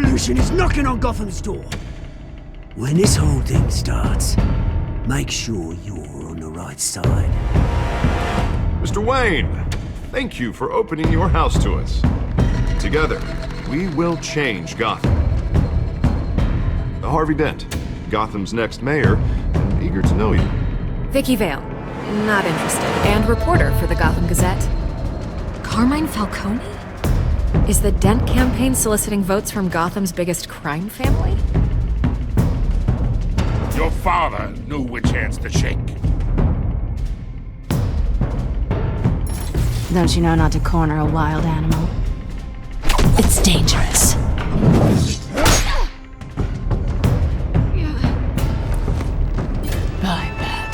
revolution is knocking on Gotham's door. When this whole thing starts, make sure you're on the right side. Mr. Wayne, thank you for opening your house to us. Together, we will change Gotham. Harvey Dent, Gotham's next mayor, and eager to know you. Vicky Vale, not interested, and reporter for the Gotham Gazette. Carmine Falcone? Is the Dent campaign soliciting votes from Gotham's biggest crime family? Your father knew which hands to shake. Don't you know not to corner a wild animal? It's dangerous. I bet.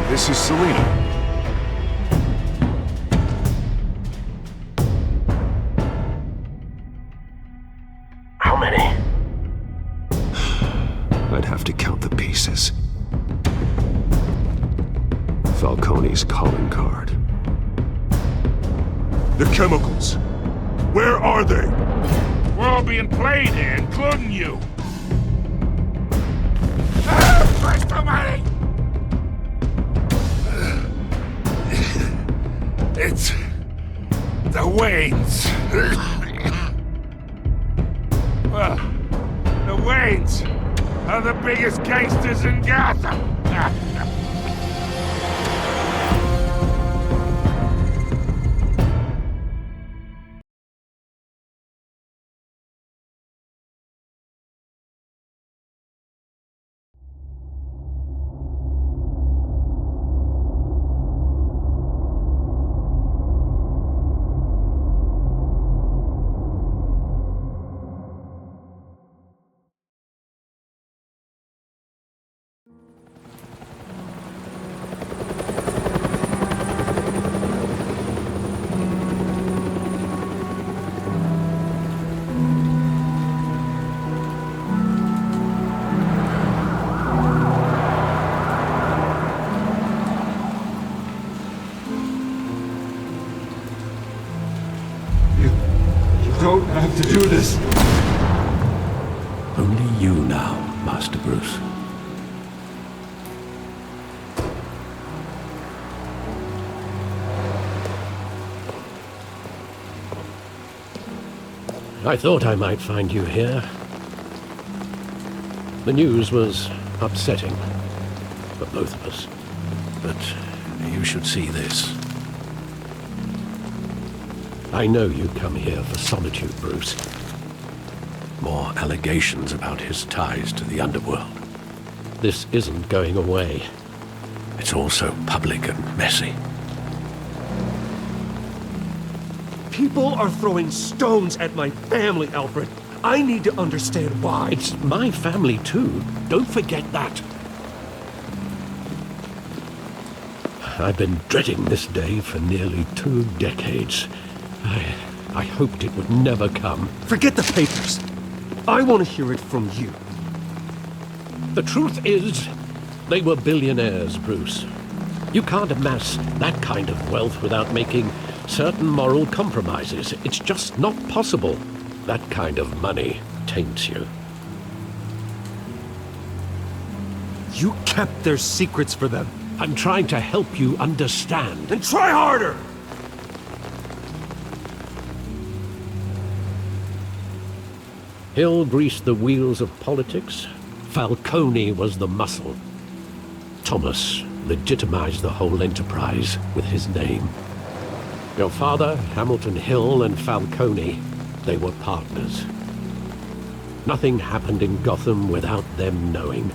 This is Selina. How many? I'd have to count the pieces. Falcone's calling card. The chemicals. Where are they? We're all being played here, including you. Where's the money? It's the Waynes. Well, the Waynes are the biggest gangsters in Gotham. Don't have to do this. Only you now, Master Bruce. I thought I might find you here. The news was upsetting for both of us. But you should see this. I know you come here for solitude, Bruce. More allegations about his ties to the underworld. This isn't going away. It's all so public and messy. People are throwing stones at my family, Alfred. I need to understand why. It's my family too. Don't forget that. I've been dreading this day for nearly 2 decades. I hoped it would never come. Forget the papers. I want to hear it from you. The truth is, they were billionaires, Bruce. You can't amass that kind of wealth without making certain moral compromises. It's just not possible. That kind of money taints you. You kept their secrets for them. I'm trying to help you understand. Then try harder! Hill greased the wheels of politics. Falcone was the muscle. Thomas legitimized the whole enterprise with his name. Your father, Hamilton Hill, and Falcone, they were partners. Nothing happened in Gotham without them knowing.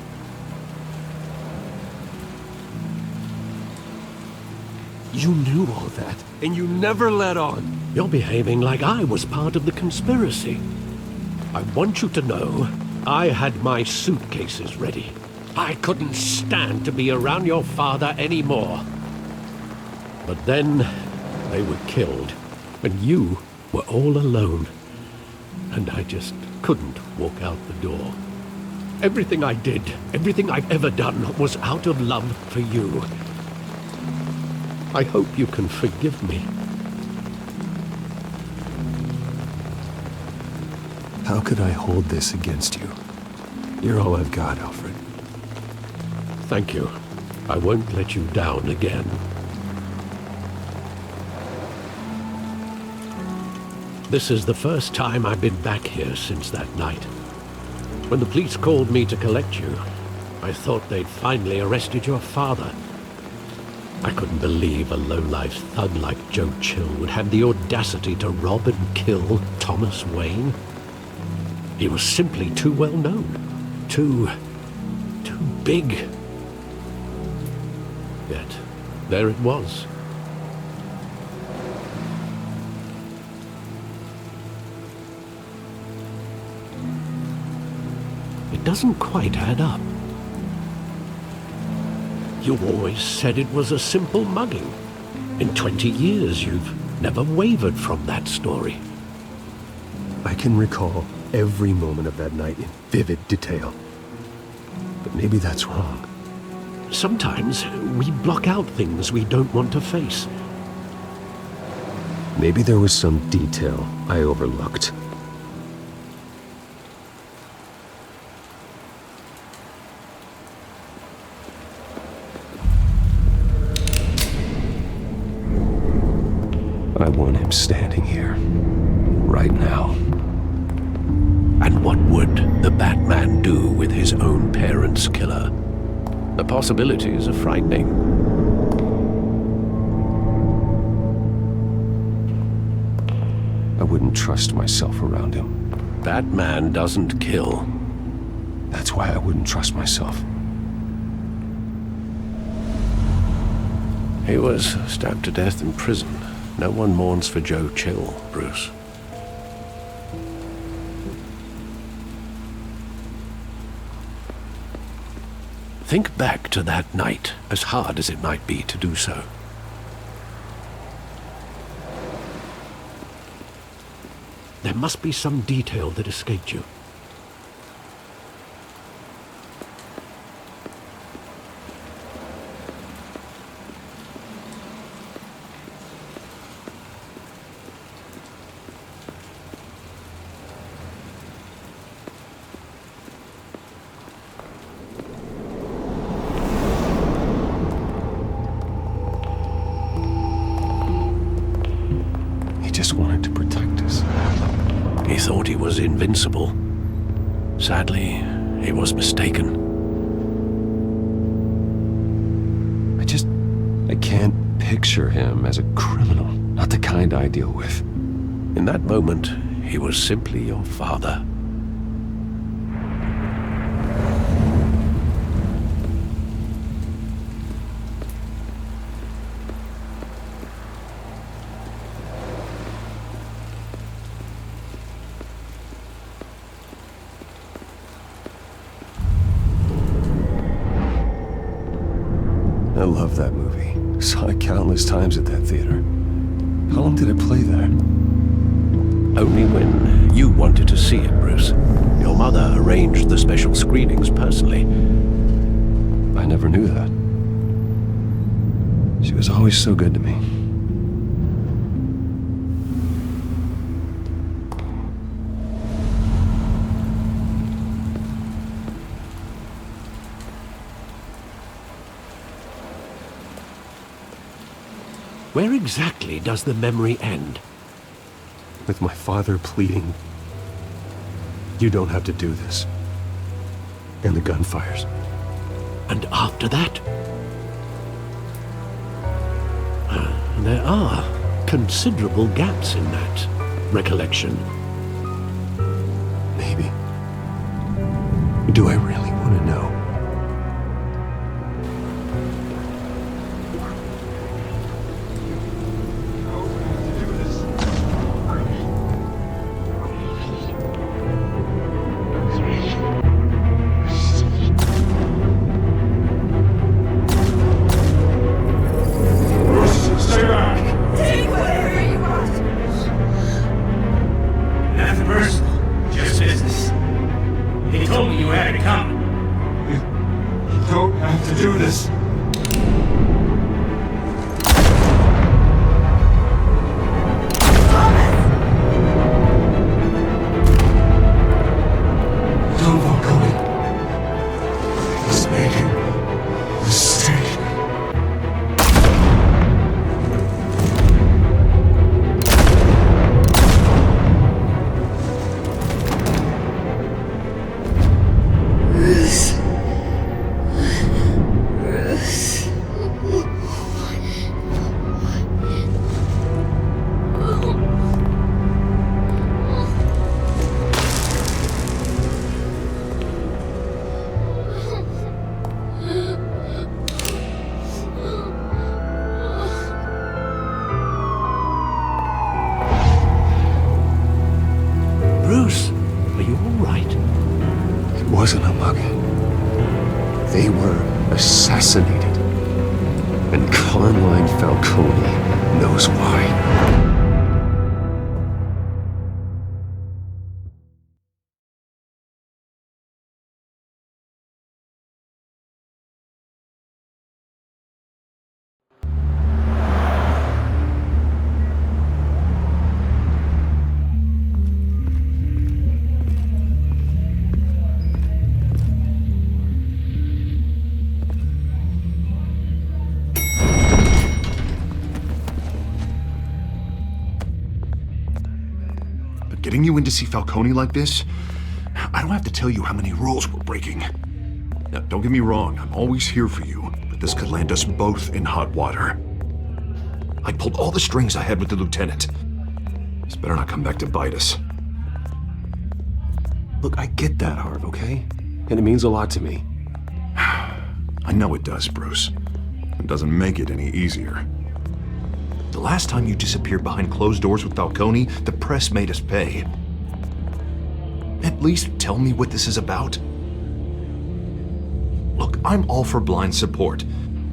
You knew all that, and you never let on. You're behaving like I was part of the conspiracy. I want you to know, I had my suitcases ready. I couldn't stand to be around your father anymore. But then, they were killed, and you were all alone. And I just couldn't walk out the door. Everything I did, everything I've ever done, was out of love for you. I hope you can forgive me. How could I hold this against you? You're all I've got, Alfred. Thank you. I won't let you down again. This is the first time I've been back here since that night. When the police called me to collect you, I thought they'd finally arrested your father. I couldn't believe a low-life thug like Joe Chill would have the audacity to rob and kill Thomas Wayne. He was simply too well known. Too big. Yet, there it was. It doesn't quite add up. You always said it was a simple mugging. In 20 years, you've never wavered from that story. I can recall every moment of that night in vivid detail. But maybe that's wrong. Sometimes we block out things we don't want to face. Maybe there was some detail I overlooked. I want him standing here, right now. And what would the Batman do with his own parents' killer? The possibilities are frightening. I wouldn't trust myself around him. Batman doesn't kill. That's why I wouldn't trust myself. He was stabbed to death in prison. No one mourns for Joe Chill, Bruce. Think back to that night, as hard as it might be to do so. There must be some detail that escaped you. Just wanted to protect us. He thought he was invincible. Sadly, he was mistaken. I can't picture him as a criminal. Not the kind I deal with. In that moment, he was simply your father. I love that movie. Saw it countless times at that theater. How long did it play there? Only when you wanted to see it, Bruce. Your mother arranged the special screenings personally. I never knew that. She was always so good to me. Where exactly does the memory end? With my father pleading, "You don't have to do this." And the gunfires. And after that? There are considerable gaps in that recollection. Maybe. Do I really want to know? Nothing personal, just business. He told me you had it coming. They were assassinated. And Carmine Falcone knows why. Getting you in to see Falcone like this? I don't have to tell you how many rules we're breaking. Now, don't get me wrong, I'm always here for you, but this could land us both in hot water. I pulled all the strings I had with the lieutenant. This better not come back to bite us. Look, I get that, Harv, okay? And it means a lot to me. I know it does, Bruce. It doesn't make it any easier. The last time you disappeared behind closed doors with Falcone, the press made us pay. At least tell me what this is about. Look, I'm all for blind support,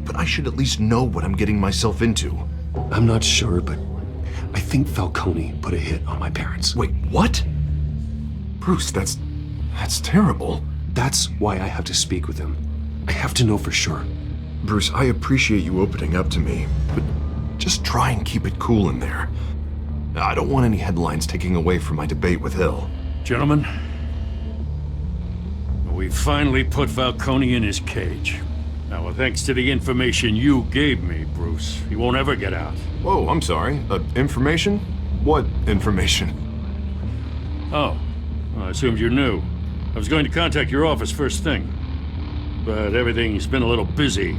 but I should at least know what I'm getting myself into. I'm not sure, but I think Falcone put a hit on my parents. Wait, what? Bruce, that's terrible. That's why I have to speak with him. I have to know for sure. Bruce, I appreciate you opening up to me, but just try and keep it cool in there. I don't want any headlines taking away from my debate with Hill. Gentlemen, we finally put Falcone in his cage. Now, thanks to the information you gave me, Bruce, he won't ever get out. Whoa, I'm sorry. Information? What information? Oh, well, I assumed you knew. I was going to contact your office first thing, but everything's been a little busy.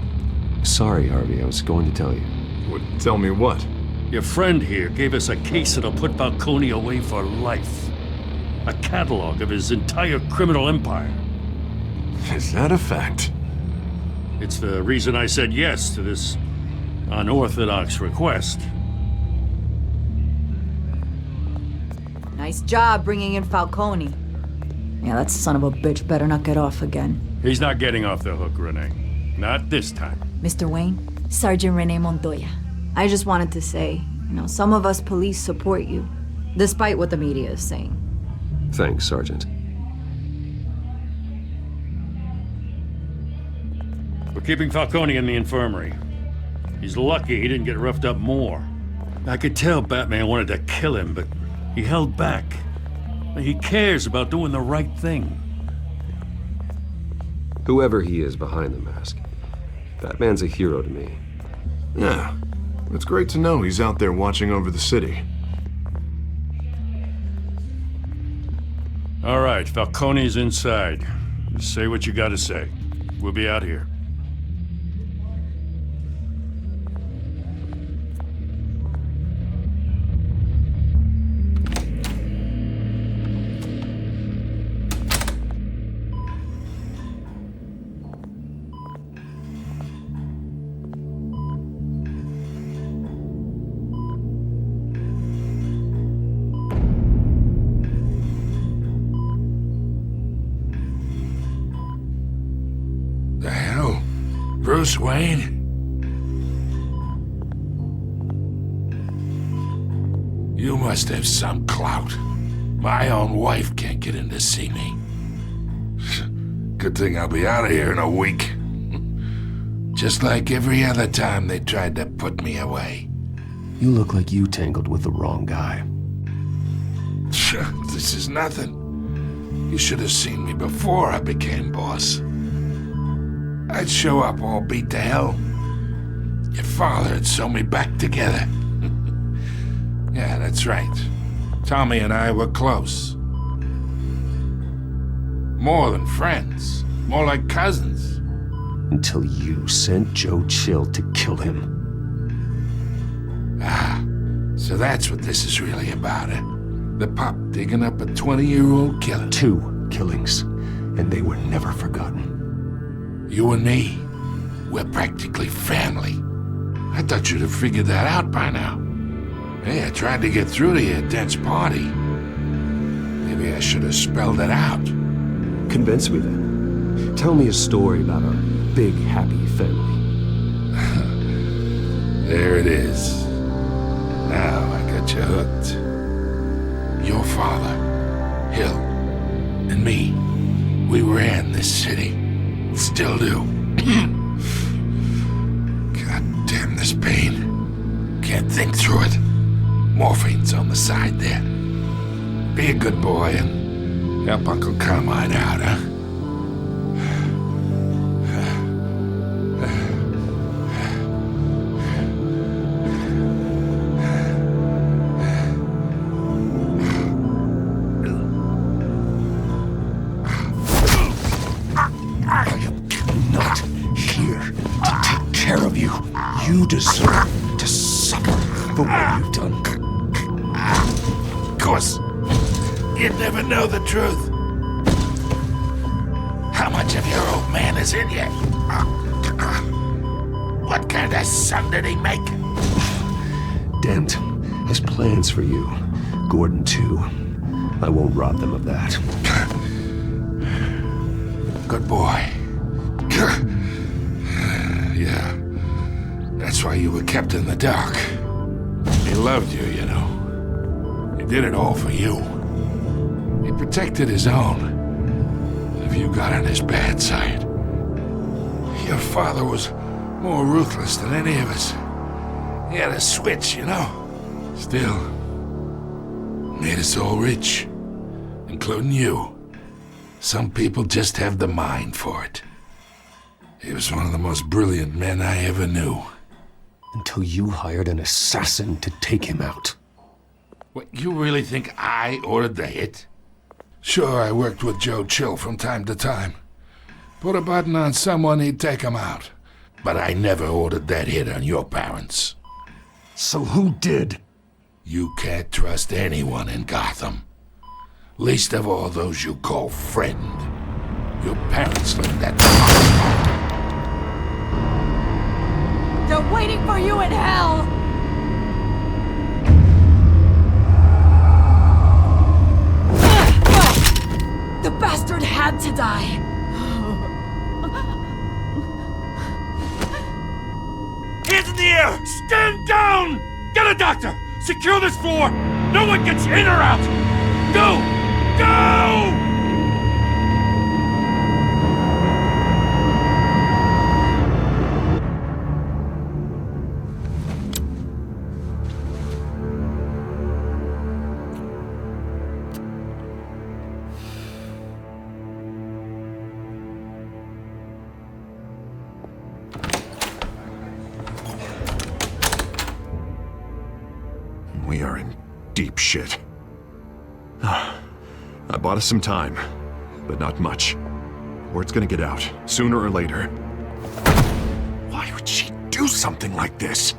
Sorry, Harvey, I was going to tell you. Tell me what? Your friend here gave us a case that'll put Falcone away for life. A catalog of his entire criminal empire. Is that a fact? It's the reason I said yes to this unorthodox request. Nice job bringing in Falcone. Yeah, that son of a bitch better not get off again. He's not getting off the hook, Renee. Not this time. Mr. Wayne, Sergeant Renee Montoya. I just wanted to say, some of us police support you, despite what the media is saying. Thanks, Sergeant. We're keeping Falcone in the infirmary. He's lucky he didn't get roughed up more. I could tell Batman wanted to kill him, but he held back. He cares about doing the right thing. Whoever he is behind the mask, Batman's a hero to me. Yeah, it's great to know he's out there watching over the city. All right, Falcone's inside. Just say what you gotta say. We'll be out here. Bruce Wayne? You must have some clout. My own wife can't get in to see me. Good thing I'll be out of here in a week. Just like every other time they tried to put me away. You look like you tangled with the wrong guy. This is nothing. You should have seen me before I became boss. I'd show up all beat to hell. Your father'd sew me back together. Yeah, that's right. Tommy and I were close. More than friends. More like cousins. Until you sent Joe Chill to kill him. Ah, so that's what this is really about, eh? The pup digging up a 20-year-old killer. 2 killings, and they were never forgotten. You and me, we're practically family. I thought you'd have figured that out by now. Hey, I tried to get through to your dense party. Maybe I should have spelled it out. Convince me then. Tell me a story about our big, happy family. There it is. Now I got you hooked. Your father, Hill, and me, we ran this city. Still do. God damn this pain. Can't think through it. Morphine's on the side there. Be a good boy and help Uncle Carmine out, huh? You deserve to suffer for what you've done. Of course, you'd never know the truth. How much of your old man is in you? What kind of son did he make? Dent has plans for you. Gordon, too. I won't rob them of that. Good boy. Yeah. That's why you were kept in the dark. He loved you, you know. He did it all for you. He protected his own. If you got on his bad side. Your father was more ruthless than any of us. He had a switch, you know. Still, made us all rich. Including you. Some people just have the mind for it. He was one of the most brilliant men I ever knew. Until you hired an assassin to take him out. What, you really think I ordered the hit? Sure, I worked with Joe Chill from time to time. Put a button on someone, he'd take him out. But I never ordered that hit on your parents. So who did? You can't trust anyone in Gotham. Least of all those you call friend. Your parents learned that. They're waiting for you in hell! The bastard had to die! Hands in the air! Stand down! Get a doctor! Secure this floor! No one gets in or out! Go! Go! We are in deep shit. I bought us some time, but not much. Word's gonna get out, sooner or later. Why would she do something like this?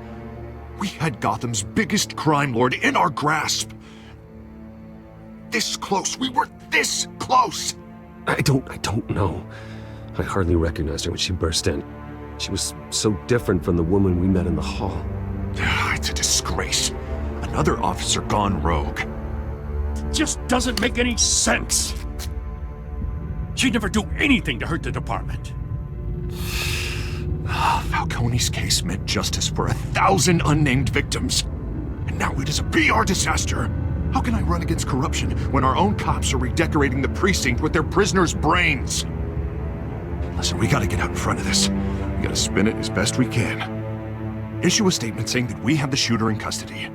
We had Gotham's biggest crime lord in our grasp. This close, we were this close! I don't know. I hardly recognized her when she burst in. She was so different from the woman we met in the hall. It's a disgrace. Another officer gone rogue. Just doesn't make any sense. She'd never do anything to hurt the department. Falcone's case meant justice for 1,000 unnamed victims. And now it is a PR disaster. How can I run against corruption when our own cops are redecorating the precinct with their prisoners' brains? Listen, we gotta get out in front of this. We gotta spin it as best we can. Issue a statement saying that we have the shooter in custody.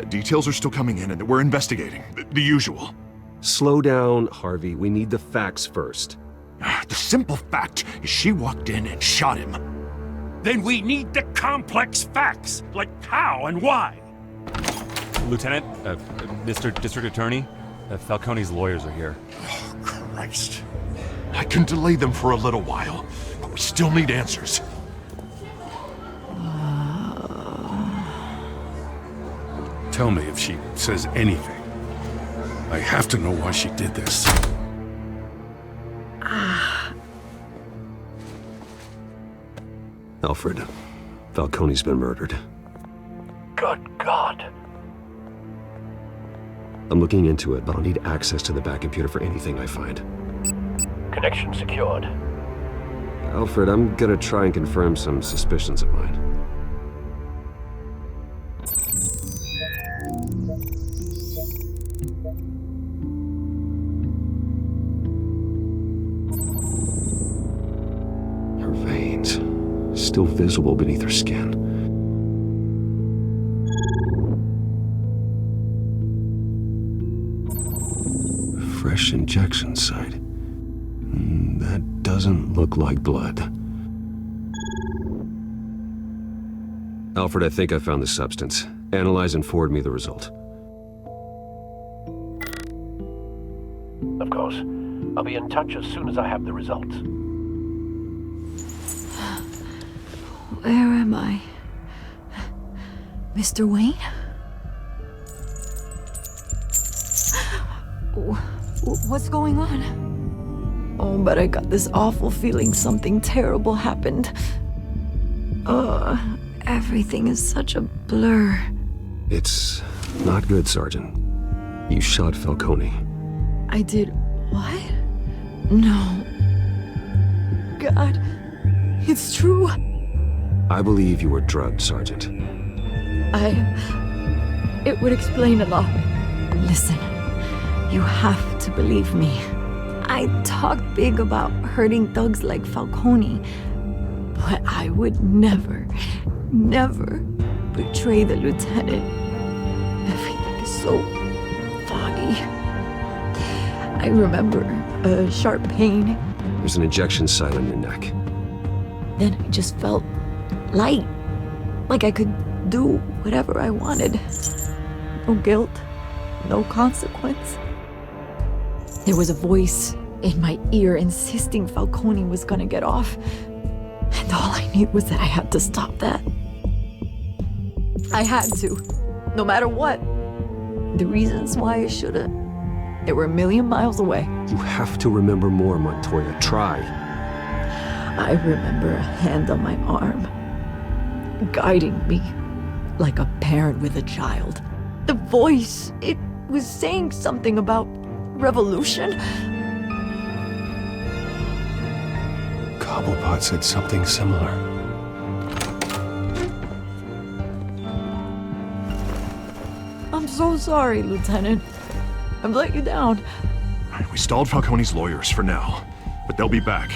Details are still coming in and that we're investigating. The usual. Slow down, Harvey. We need the facts first. The simple fact is she walked in and shot him. Then we need the complex facts, like how and why. Lieutenant, Mr. District Attorney, Falcone's lawyers are here. Oh, Christ. I can delay them for a little while, but we still need answers. Tell me if she says anything. I have to know why she did this. Alfred, Falcone's been murdered. Good God. I'm looking into it, but I'll need access to the back computer for anything I find. Connection secured. Alfred, I'm gonna try and confirm some suspicions of mine. Her veins, still visible beneath her skin. Fresh injection site. That doesn't look like blood. Alfred, I think I found the substance. Analyze and forward me the result. Of course. I'll be in touch as soon as I have the results. Where am I? Mr. Wayne? What's going on? Oh, but I got this awful feeling something terrible happened. Everything is such a blur. It's not good, Sergeant. You shot Falcone. I did what? No. God, it's true. I believe you were drugged, Sergeant. It would explain a lot. Listen, you have to believe me. I talk big about hurting thugs like Falcone, but I would never betray the lieutenant. Everything is so foggy. I remember a sharp pain. There's an injection site on your neck. Then I just felt light, like I could do whatever I wanted. No guilt, no consequence. There was a voice in my ear insisting Falcone was gonna get off. And all I knew was that I had to stop that. I had to, no matter what. The reasons why I should've, they were a million miles away. You have to remember more, Montoya. Try. I remember a hand on my arm, guiding me like a parent with a child. The voice, it was saying something about revolution. Cobblepot said something similar. I'm so sorry, Lieutenant. I've let you down. We stalled Falcone's lawyers for now, but they'll be back.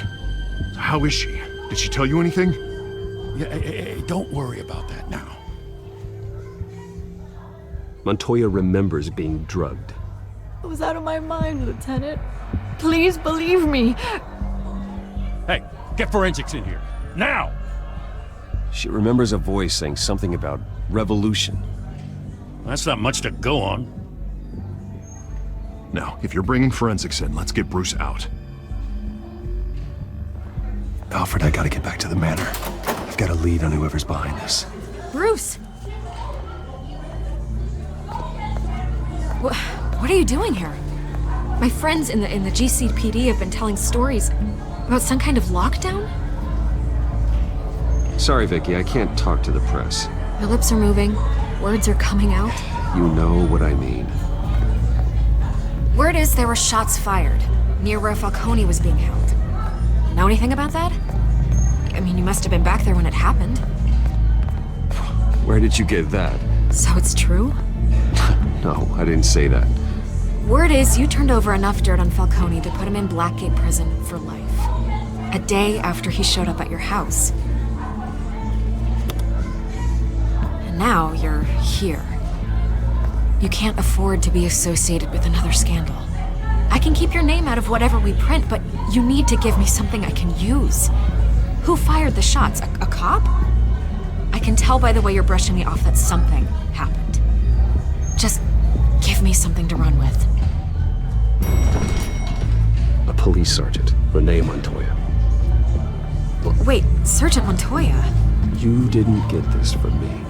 How is she? Did she tell you anything? Yeah, hey, don't worry about that now. Montoya remembers being drugged. I was out of my mind, Lieutenant. Please believe me. Hey, get forensics in here. Now! She remembers a voice saying something about revolution. That's not much to go on. Now, if you're bringing forensics in, let's get Bruce out. Alfred, I gotta get back to the manor. I've got a lead on whoever's behind this. Bruce! What are you doing here? My friends in the GCPD have been telling stories about some kind of lockdown? Sorry, Vicky, I can't talk to the press. Your lips are moving, words are coming out. You know what I mean. Word is there were shots fired near where Falcone was being held. Know anything about that? I mean, you must have been back there when it happened. Where did you get that? So it's true? No, I didn't say that. Word is you turned over enough dirt on Falcone to put him in Blackgate Prison for life. A day after he showed up at your house. And now you're here. You can't afford to be associated with another scandal. I can keep your name out of whatever we print, but you need to give me something I can use. Who fired the shots? A cop? I can tell by the way you're brushing me off that something happened. Just give me something to run with. A police sergeant, Renee Montoya. Wait, Sergeant Montoya? You didn't get this from me.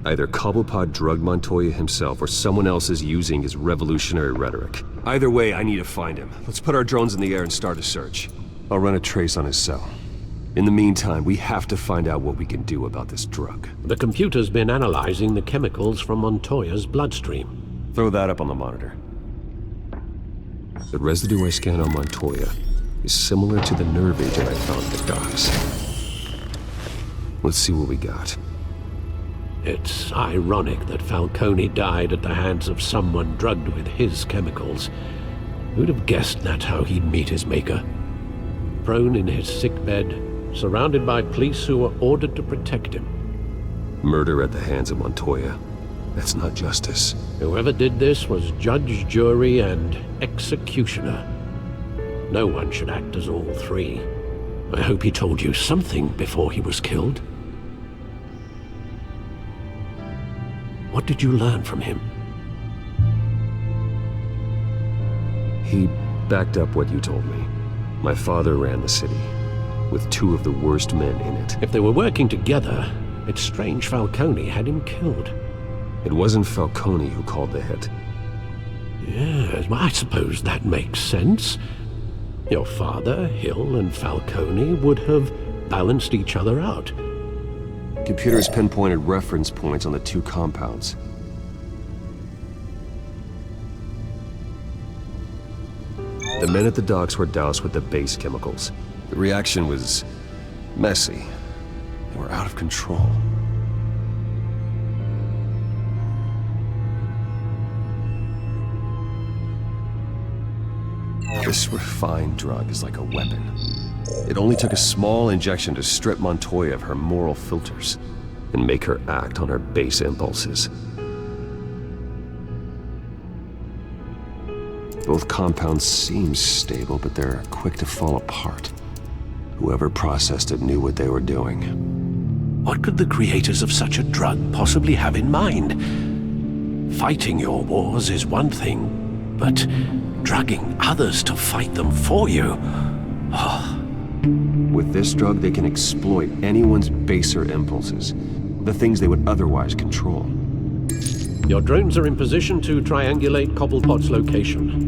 Either Cobblepot drugged Montoya himself or someone else is using his revolutionary rhetoric. Either way, I need to find him. Let's put our drones in the air and start a search. I'll run a trace on his cell. In the meantime, we have to find out what we can do about this drug. The computer's been analyzing the chemicals from Montoya's bloodstream. Throw that up on the monitor. The residue I scanned on Montoya is similar to the nerve agent I found at the docks. Let's see what we got. It's ironic that Falcone died at the hands of someone drugged with his chemicals. Who'd have guessed that's how he'd meet his maker? Prone in his sickbed, surrounded by police who were ordered to protect him. Murder at the hands of Montoya. That's not justice. Whoever did this was judge, jury, and executioner. No one should act as all three. I hope he told you something before he was killed. What did you learn from him? He backed up what you told me. My father ran the city, with 2 of the worst men in it. If they were working together, it's strange Falcone had him killed. It wasn't Falcone who called the hit. Yes, well, I suppose that makes sense. Your father, Hill, and Falcone would have balanced each other out. Computers pinpointed reference points on the 2 compounds. The men at the docks were doused with the base chemicals. The reaction was messy. They were out of control. This refined drug is like a weapon. It only took a small injection to strip Montoya of her moral filters and make her act on her base impulses. Both compounds seem stable, but they're quick to fall apart. Whoever processed it knew what they were doing. What could the creators of such a drug possibly have in mind? Fighting your wars is one thing, but drugging others to fight them for you? Oh. With this drug, they can exploit anyone's baser impulses, the things they would otherwise control. Your drones are in position to triangulate Cobblepot's location.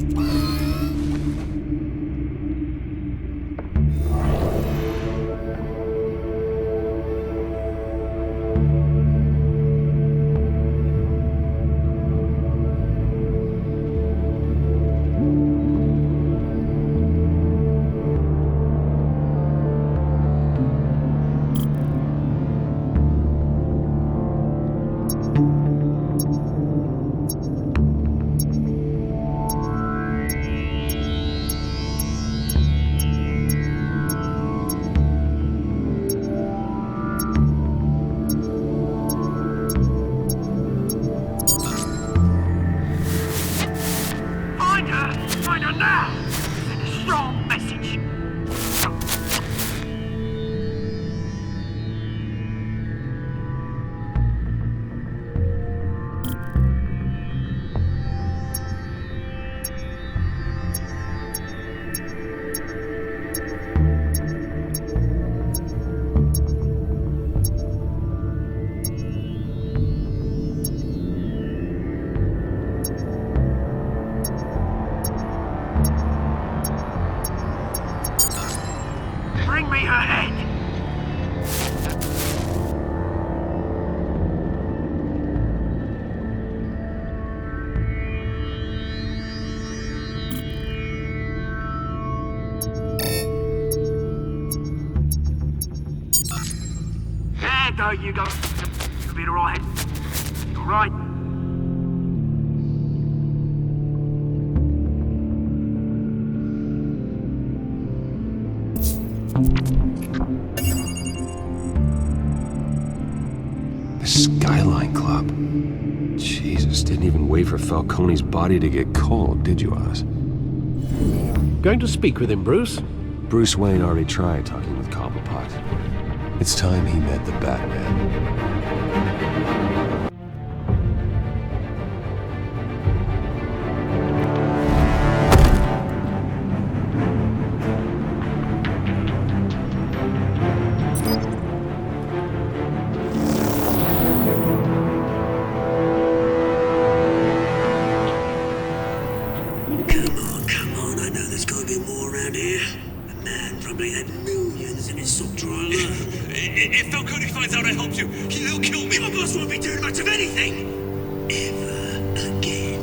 There you go. You'll be all right. All right. The Skyline Club. Jesus, didn't even wait for Falcone's body to get cold, did you, Oz? Going to speak with him, Bruce? Bruce Wayne already tried talking with Cobblepot. It's time he met the Batman. probably had millions in his sock drawer alone. If Falcone finds out I helped you, he'll kill me. Your boss won't be doing much of anything! Ever again.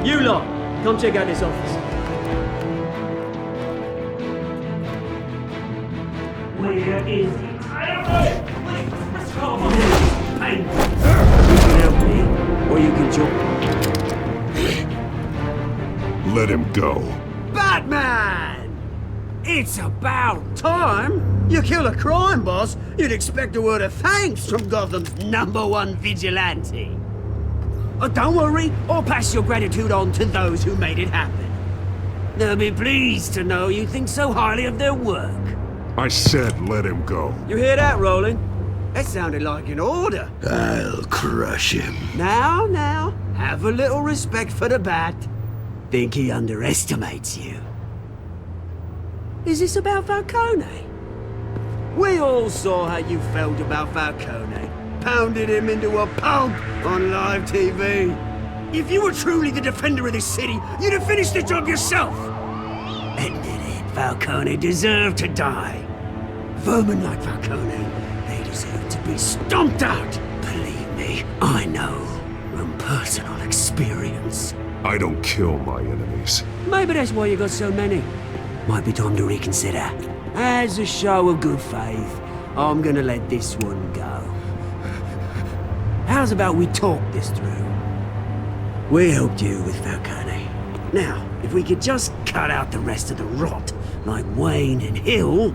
You lot, come check out this office. Where is he? I don't know! Please, come on! Pain. You can help me, or you can jump. Let him go. Batman! It's about time! You kill a crime boss, you'd expect a word of thanks from Gotham's #1 vigilante. Oh, don't worry, I'll pass your gratitude on to those who made it happen. They'll be pleased to know you think so highly of their work. I said let him go. You hear that, Roland? That sounded like an order. I'll crush him. Now, have a little respect for the Bat. Think he underestimates you. Is this about Falcone? We all saw how you felt about Falcone. Pounded him into a pulp on live TV. If you were truly the defender of this city, you'd have finished the job yourself. Ended it. Falcone deserved to die. Vermin like Falcone, they deserve to be stomped out. Believe me, I know from personal experience. I don't kill my enemies. Maybe that's why you got so many. Might be time to reconsider. As a show of good faith, I'm gonna let this one go. How's about we talk this through? We helped you with Falcone. Now, if we could just cut out the rest of the rot, like Wayne and Hill,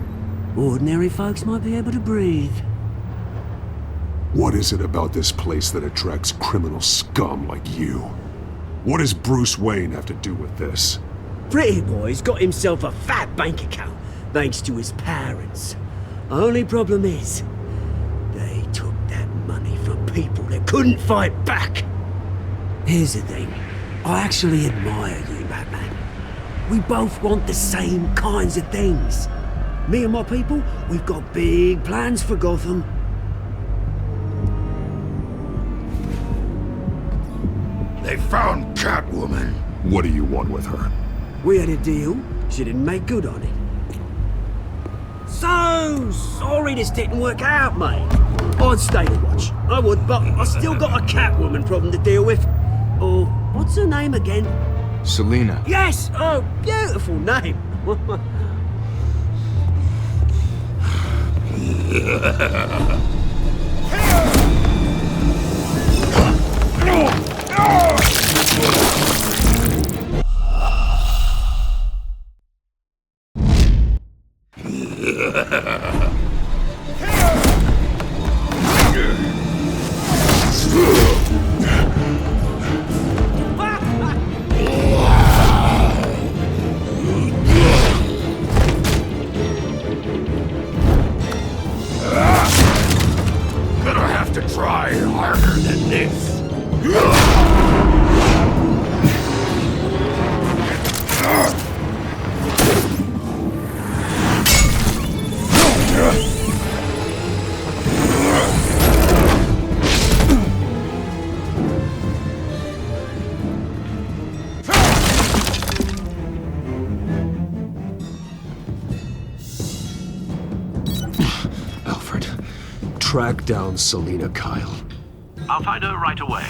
ordinary folks might be able to breathe. What is it about this place that attracts criminal scum like you? What does Bruce Wayne have to do with this? Pretty Boy's got himself a fat bank account, thanks to his parents. Only problem is, they took that money from people that couldn't fight back. Here's the thing, I actually admire you, Batman. We both want the same kinds of things. Me and my people, we've got big plans for Gotham. They found Catwoman. What do you want with her? We had a deal, she didn't make good on it. So sorry this didn't work out, mate. I'd stay to watch, I would, but I still got a Catwoman problem to deal with. Oh, what's her name again? Selina. Yes! Oh, beautiful name. Gonna have to try harder than this. Alfred, track down Selina Kyle. I'll find her right away.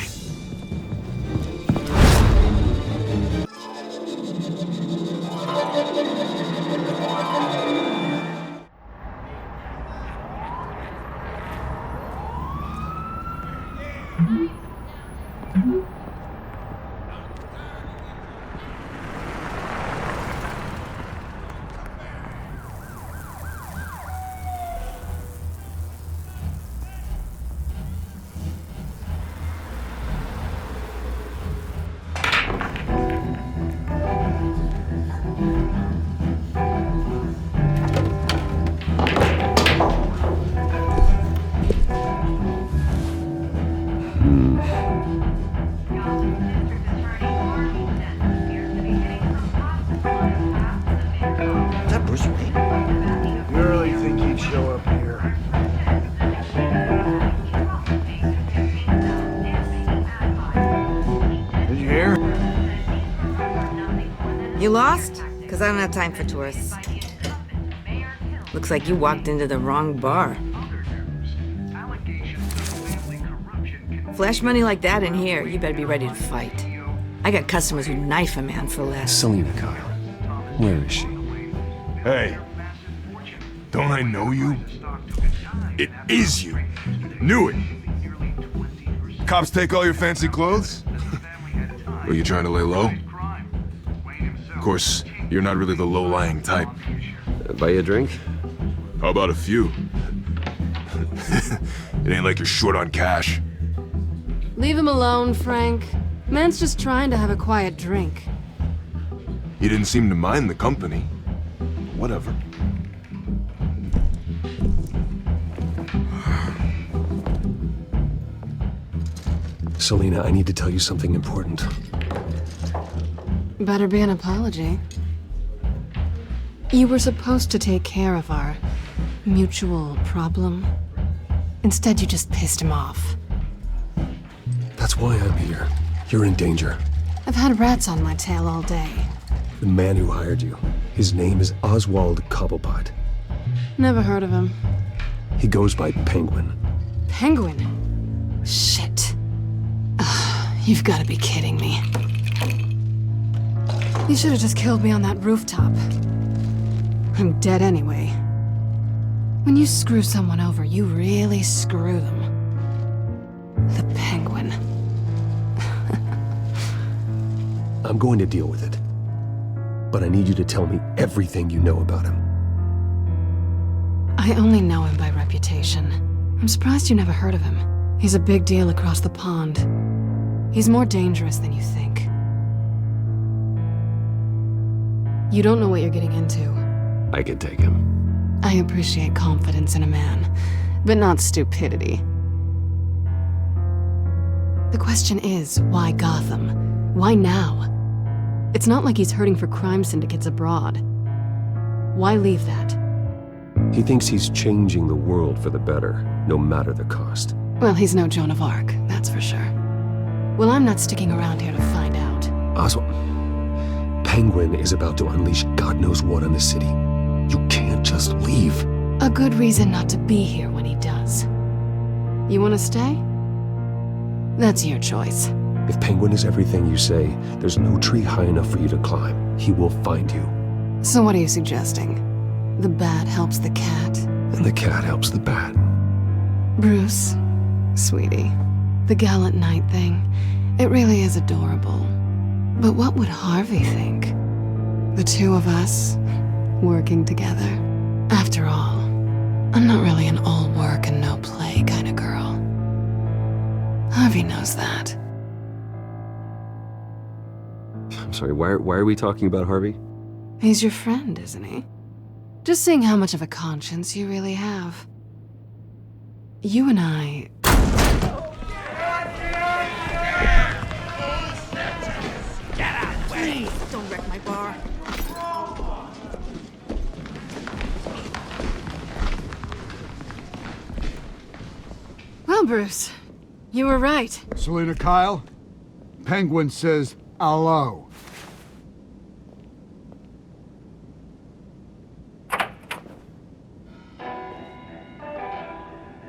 You lost? Because I don't have time for tourists. Looks like you walked into the wrong bar. Flash money like that in here, you better be ready to fight. I got customers who knife a man for less. Selina Kyle. Where is she? Hey. Don't I know you? It is you. Knew it. Cops take all your fancy clothes? Were you trying to lay low? Of course, you're not really the low-lying type. Buy you a drink? How about a few? It ain't like you're short on cash. Leave him alone, Frank. Man's just trying to have a quiet drink. He didn't seem to mind the company. Whatever. Selina, I need to tell you something important. Better be an apology. You were supposed to take care of our mutual problem. Instead, you just pissed him off. That's why I'm here. You're in danger. I've had rats on my tail all day. The man who hired you, his name is Oswald Cobblepot. Never heard of him. He goes by Penguin. Penguin? Shit. You've got to be kidding me. You should have just killed me on that rooftop. I'm dead anyway. When you screw someone over, you really screw them. The Penguin. I'm going to deal with it. But I need you to tell me everything you know about him. I only know him by reputation. I'm surprised you never heard of him. He's a big deal across the pond. He's more dangerous than you think. You don't know what you're getting into. I can take him. I appreciate confidence in a man, but not stupidity. The question is, why Gotham? Why now? It's not like he's hurting for crime syndicates abroad. Why leave that? He thinks he's changing the world for the better, no matter the cost. Well, he's no Joan of Arc, that's for sure. Well, I'm not sticking around here to find out. Oswald, Penguin is about to unleash God knows what on the city. You can't just leave. A good reason not to be here when he does. You want to stay? That's your choice. If Penguin is everything you say, there's no tree high enough for you to climb. He will find you. So what are you suggesting? The bat helps the cat? And the cat helps the bat. Bruce, sweetie, the gallant knight thing, it really is adorable. But what would Harvey think? The two of us, working together. After all, I'm not really an all work and no play kind of girl. Harvey knows that. I'm sorry, why are we talking about Harvey? He's your friend, isn't he? Just seeing how much of a conscience you really have. You and I... Get out of the way! Please, don't wreck my bar. Well, Bruce, you were right. Selina Kyle, Penguin says hello.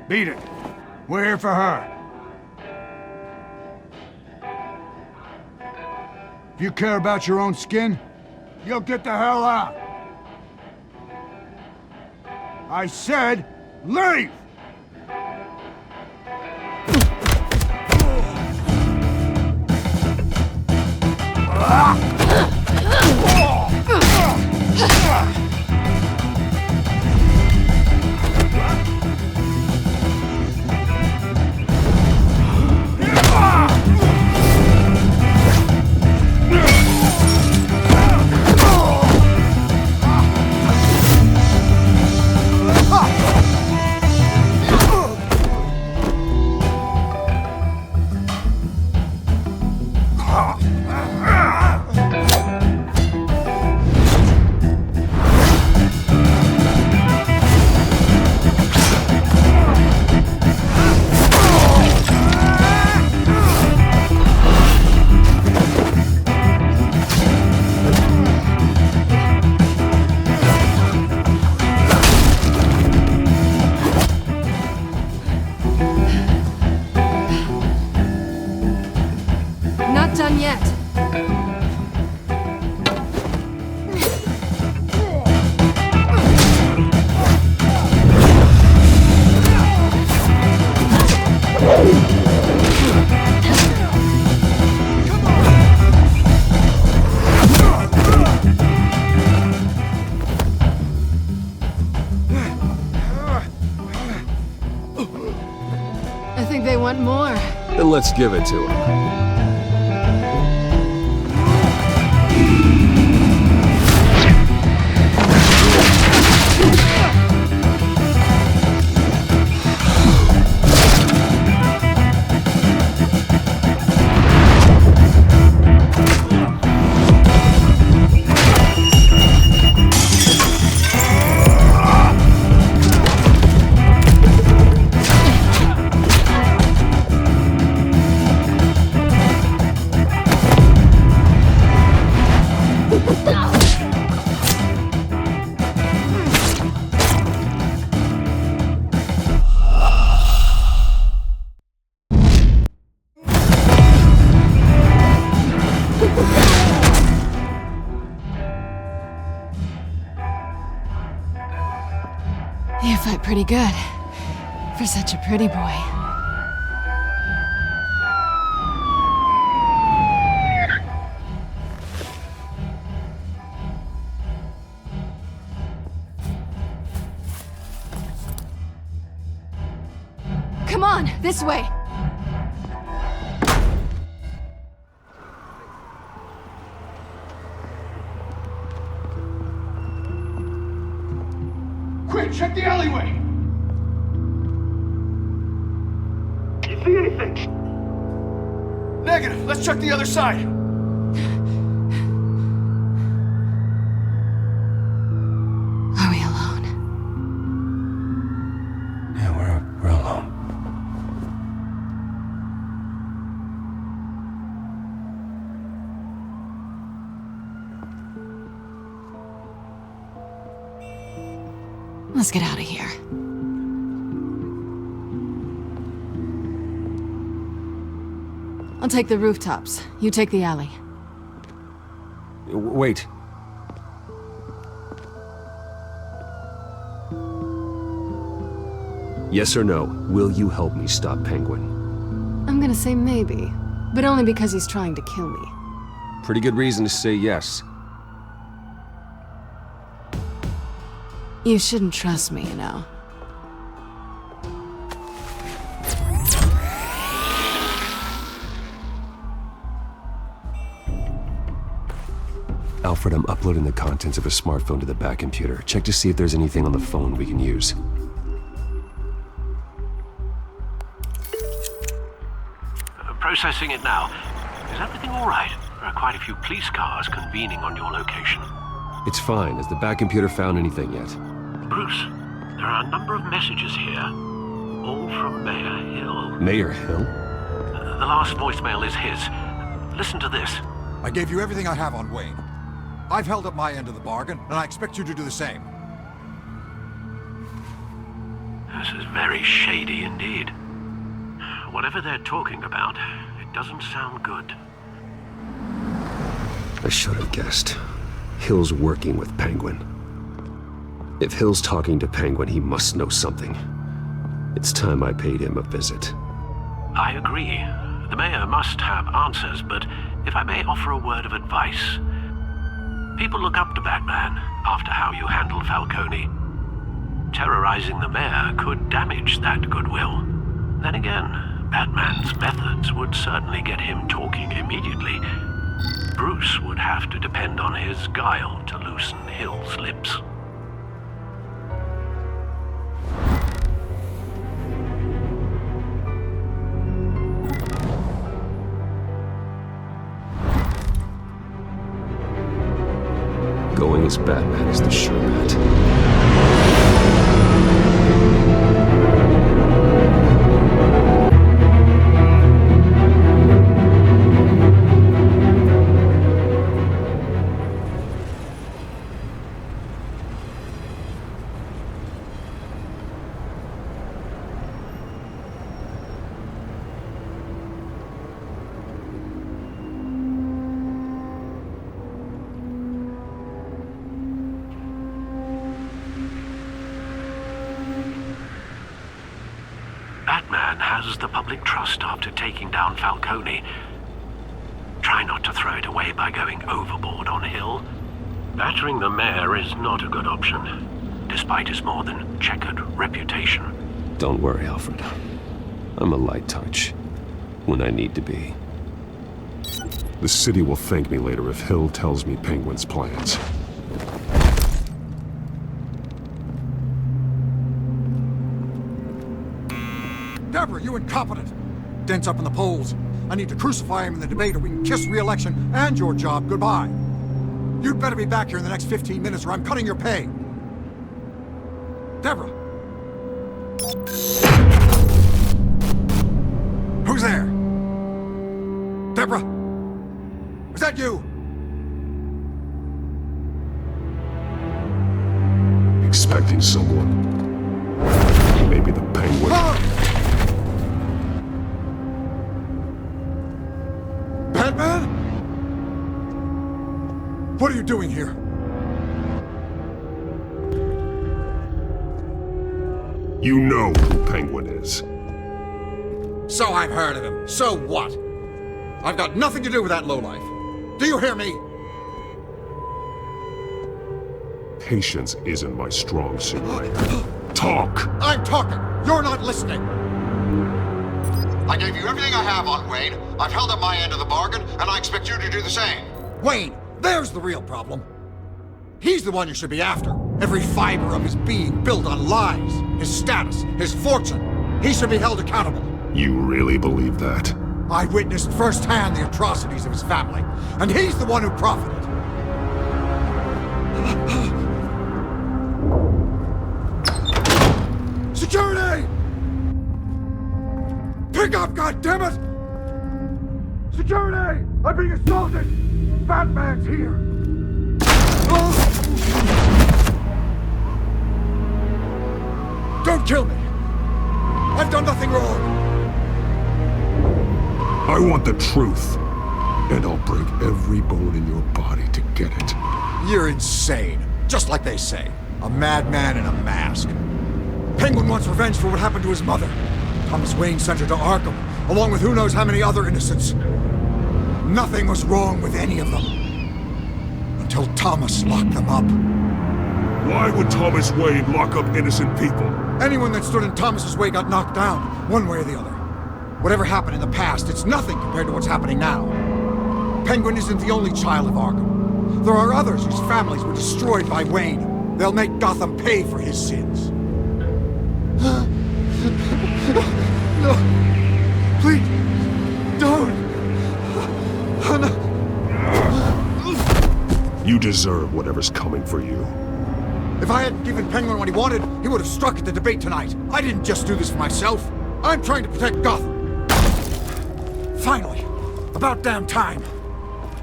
Beat it. We're here for her. If you care about your own skin, you'll get the hell out. I said, leave! done yet. I think they want more. Then let's give it to him. You fight pretty good. For such a pretty boy. Come on, this way! Quick, check the alleyway! You see anything? Negative. Let's check the other side. Are we alone? Yeah, we're alone. Let's get out of here. I'll take the rooftops. You take the alley. Wait. Yes or no, will you help me stop Penguin? I'm gonna say maybe, but only because he's trying to kill me. Pretty good reason to say yes. You shouldn't trust me, you know. Alfred, I'm uploading the contents of a smartphone to the back computer. Check to see if there's anything on the phone we can use. Processing it now. Is everything all right? There are quite a few police cars convening on your location. It's fine. Has the back computer found anything yet? Bruce, there are a number of messages here, all from Mayor Hill. Mayor Hill? The last voicemail is his. Listen to this. I gave you everything I have on Wayne. I've held up my end of the bargain, and I expect you to do the same. This is very shady indeed. Whatever they're talking about, it doesn't sound good. I should have guessed. Hill's working with Penguin. If Hill's talking to Penguin, he must know something. It's time I paid him a visit. I agree. The mayor must have answers, but if I may offer a word of advice. People look up to Batman after how you handled Falcone. Terrorizing the mayor could damage that goodwill. Then again, Batman's methods would certainly get him talking immediately. Bruce would have to depend on his guile to loosen Hill's lips. Going as Batman is the sure bet. public trust after taking down Falcone. Try not to throw it away by going overboard on Hill. Battering the mayor is not a good option, despite his more than checkered reputation. Don't worry, Alfred. I'm a light touch. When I need to be. The city will thank me later if Hill tells me Penguin's plans. Deborah, you incompetent! Dent's up in the polls. I need to crucify him in the debate or we can kiss re-election and your job goodbye. You'd better be back here in the next 15 minutes or I'm cutting your pay. Deborah! Who's there? Deborah? Is that you? Expecting someone. Maybe the Penguin. Batman? What are you doing here? You know who Penguin is. So I've heard of him. So what? I've got nothing to do with that lowlife. Do you hear me? Patience isn't my strong suit. Talk! I'm talking! You're not listening! I gave you everything I have on Wayne. I've held up my end of the bargain, and I expect you to do the same. Wayne, there's the real problem. He's the one you should be after. Every fiber of his being built on lies. His status, his fortune. He should be held accountable. You really believe that? I witnessed firsthand the atrocities of his family, and he's the one who profited. Security! Pick up, goddammit! Security! I'm being assaulted! Batman's here! Don't kill me! I've done nothing wrong! I want the truth, and I'll break every bone in your body to get it. You're insane. Just like they say. A madman in a mask. Penguin wants revenge for what happened to his mother. Thomas Wayne sent her to Arkham, along with who knows how many other innocents. Nothing was wrong with any of them. Until Thomas locked them up. Why would Thomas Wayne lock up innocent people? Anyone that stood in Thomas's way got knocked down, one way or the other. Whatever happened in the past, it's nothing compared to what's happening now. Penguin isn't the only child of Arkham. There are others whose families were destroyed by Wayne. They'll make Gotham pay for his sins. No. Please. Don't. You deserve whatever's coming for you. If I hadn't given Penguin what he wanted, he would have struck at the debate tonight. I didn't just do this for myself. I'm trying to protect Gotham. Finally. About damn time.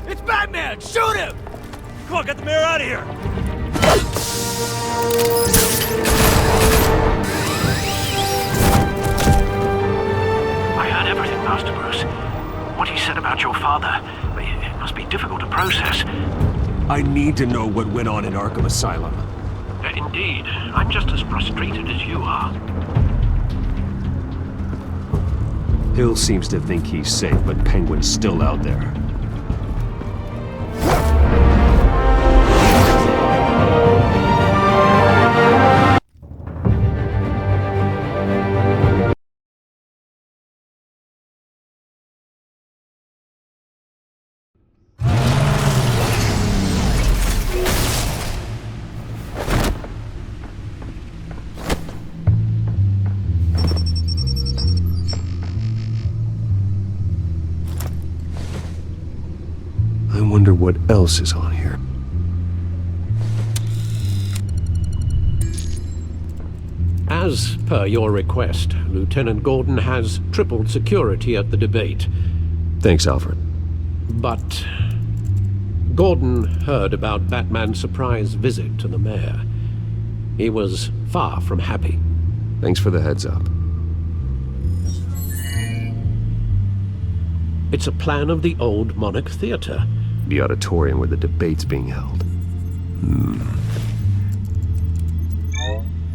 It's Batman! Shoot him! Come on, get the mayor out of here! I heard everything, Master Bruce. What he said about your father, it must be difficult to process. I need to know what went on in Arkham Asylum. Indeed. I'm just as frustrated as you are. Hill seems to think he's safe, but Penguin's still out there. I wonder what else is on here. As per your request, Lieutenant Gordon has tripled security at the debate. Thanks, Alfred. But Gordon heard about Batman's surprise visit to the mayor. He was far from happy. Thanks for the heads up. It's a plan of the old Monarch Theater. The auditorium where the debate's being held.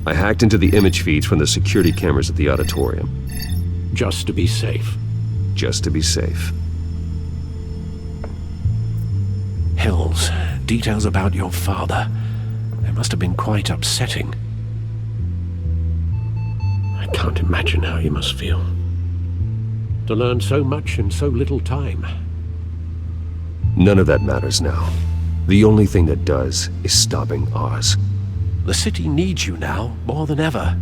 I hacked into the image feeds from the security cameras at the auditorium. Just to be safe. Just to be safe. Hills, details about your father. They must have been quite upsetting. I can't imagine how you must feel. To learn so much in so little time. None of that matters now. The only thing that does is stopping Oz. The city needs you now, more than ever.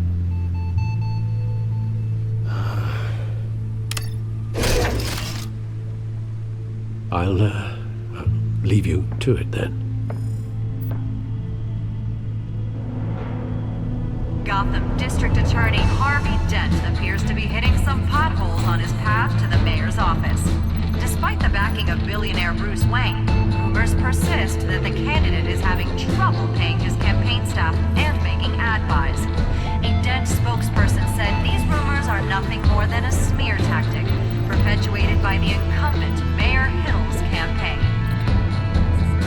I'll leave you to it then. Gotham District Attorney Harvey Dent appears to be hitting some potholes on his path to the mayor's office. Despite the backing of billionaire Bruce Wayne, rumors persist that the candidate is having trouble paying his campaign staff and making ad buys. A Dent spokesperson said these rumors are nothing more than a smear tactic, perpetuated by the incumbent Mayor Hill's campaign.